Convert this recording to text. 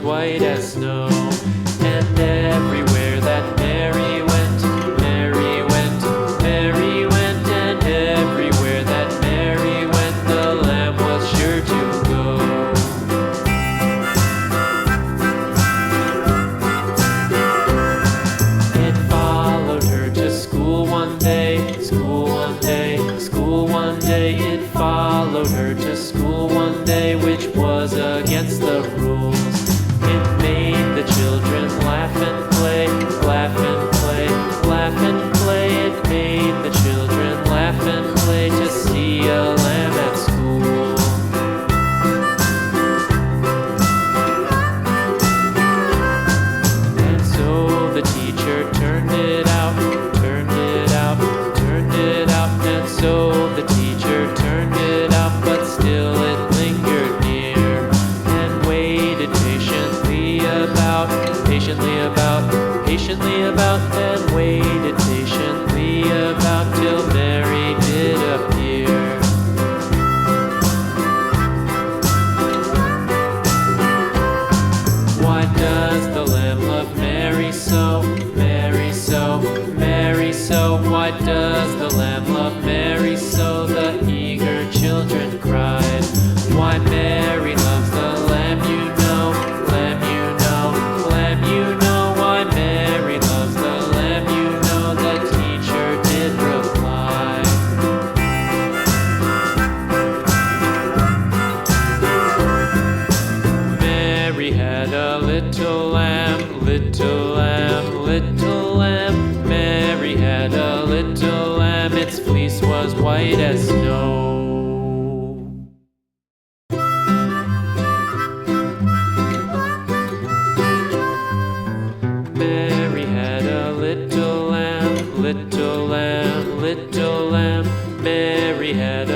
white as snow. And everywhere that Mary went, Mary went, Mary went, and everywhere that Mary went, the lamb was sure to go. It followed her to school one day, school one day, school one day. It followed her to school one day, which was against the rules. It made the children laugh and play, laugh and play, laugh and play. It made the children laugh and play to see a lamb at school. And so the teacher turned it out, turned it out, turned it out. And so the teacher turned it out, but still it lingered near and waited patiently about, patiently about, and waited patiently about till Mary did appear. Why does the lamb love Mary so, Mary so, Mary so? Why does the lamb love Mary so? The eager children cried. Why Mary loves the lamb, you know, lamb, you know, lamb, you know. Why Mary loves the lamb, you know, the teacher did reply. Mary had a little lamb, little lamb, little lamb. Mary had a little lamb, its fleece was white as snow. Mary had a little lamb, little lamb, little lamb. Mary had